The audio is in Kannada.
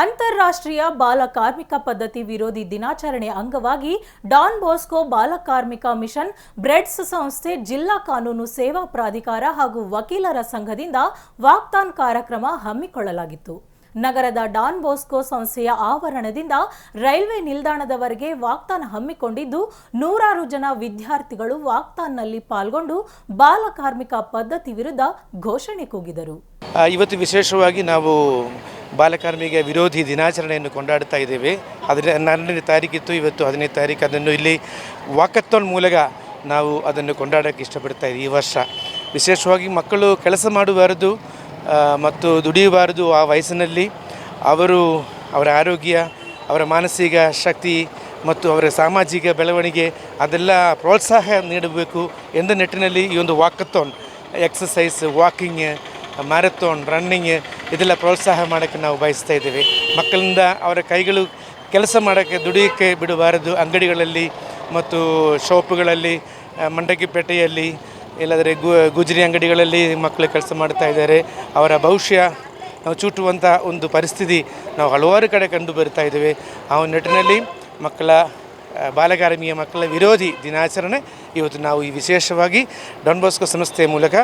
ಅಂತಾರಾಷ್ಟ್ರೀಯ ಬಾಲ ಕಾರ್ಮಿಕ ಪದ್ಧತಿ ವಿರೋಧಿ ದಿನಾಚರಣೆ ಅಂಗವಾಗಿ ಡಾನ್ ಬಾಸ್ಕೋ ಬಾಲ ಕಾರ್ಮಿಕ ಮಿಷನ್ ಬ್ರೆಡ್ಸ್ ಸಂಸ್ಥೆ ಜಿಲ್ಲಾ ಕಾನೂನು ಸೇವಾ ಪ್ರಾಧಿಕಾರ ಹಾಗೂ ವಕೀಲರ ಸಂಘದಿಂದ ವಾಕ್ಥಾನ್ ಕಾರ್ಯಕ್ರಮ ಹಮ್ಮಿಕೊಳ್ಳಲಾಗಿತ್ತು. ನಗರದ ಡಾನ್ ಬಾಸ್ಕೋ ಸಂಸ್ಥೆಯ ಆವರಣದಿಂದ ರೈಲ್ವೆ ನಿಲ್ದಾಣದವರೆಗೆ ವಾಕ್ಥಾನ್ ಹಮ್ಮಿಕೊಂಡಿದ್ದು, ನೂರಾರು ಜನ ವಿದ್ಯಾರ್ಥಿಗಳು ವಾಕ್ಥಾನ್ನಲ್ಲಿ ಪಾಲ್ಗೊಂಡು ಬಾಲ ಕಾರ್ಮಿಕ ಪದ್ಧತಿ ವಿರುದ್ಧ ಘೋಷಣೆ ಕೂಗಿದರು. ಇವತ್ತು ವಿಶೇಷವಾಗಿ ನಾವು ಬಾಲಕಾರ್ಮಿಕ ವಿರೋಧಿ ದಿನಾಚರಣೆಯನ್ನು ಕೊಂಡಾಡ್ತಾ ಇದ್ದೇವೆ. ಅದರ 4ನೇ ತಾರೀಕಿತ್ತು, ಇವತ್ತು 15ನೇ ತಾರೀಕು. ಅದನ್ನು ಇಲ್ಲಿ ವಾಕಥಾನ್ ಮೂಲಕ ನಾವು ಅದನ್ನು ಕೊಂಡಾಡೋಕ್ಕೆ ಇಷ್ಟಪಡ್ತಾ ಇದ್ದೀವಿ. ಈ ವರ್ಷ ವಿಶೇಷವಾಗಿ ಮಕ್ಕಳು ಕೆಲಸ ಮಾಡಬಾರದು ಮತ್ತು ದುಡಿಯಬಾರದು. ಆ ವಯಸ್ಸಿನಲ್ಲಿ ಅವರ ಆರೋಗ್ಯ, ಅವರ ಮಾನಸಿಕ ಶಕ್ತಿ ಮತ್ತು ಅವರ ಸಾಮಾಜಿಕ ಬೆಳವಣಿಗೆ ಅದೆಲ್ಲ ಪ್ರೋತ್ಸಾಹ ನೀಡಬೇಕು ಎಂದ ನಿಟ್ಟಿನಲ್ಲಿ ಈ ಒಂದು walkathon exercise, walking, marathon, running ಇದೆಲ್ಲ ಪ್ರೋತ್ಸಾಹ ಮಾಡೋಕ್ಕೆ ನಾವು ಬಯಸ್ತಾ ಇದ್ದೇವೆ. ಮಕ್ಕಳಿಂದ ಅವರ ಕೈಗಳು ಕೆಲಸ ಮಾಡೋಕ್ಕೆ, ದುಡಿಯೋಕ್ಕೆ ಬಿಡಬಾರದು. ಅಂಗಡಿಗಳಲ್ಲಿ ಮತ್ತು ಶಾಪುಗಳಲ್ಲಿ, ಮಂಡಗಿಪೇಟೆಯಲ್ಲಿ, ಇಲ್ಲದ್ರೆ ಗುಜರಿ ಅಂಗಡಿಗಳಲ್ಲಿ ಮಕ್ಕಳು ಕೆಲಸ ಮಾಡ್ತಾ ಇದ್ದಾರೆ. ಅವರ ಭವಿಷ್ಯ ನಾವು ಚೂಟುವಂಥ ಒಂದು ಪರಿಸ್ಥಿತಿ ನಾವು ಹಲವಾರು ಕಡೆ ಕಂಡು ಬರ್ತಾ ಇದ್ದೇವೆ. ಆ ನಿಟ್ಟಿನಲ್ಲಿ ಬಾಲಕಾರ್ಮಿಕ ಮಕ್ಕಳ ವಿರೋಧಿ ದಿನಾಚರಣೆ ಇವತ್ತು ನಾವು ಈ ವಿಶೇಷವಾಗಿ ಡಾನ್ ಬಾಸ್ಕೋ ಸಂಸ್ಥೆಯ ಮೂಲಕ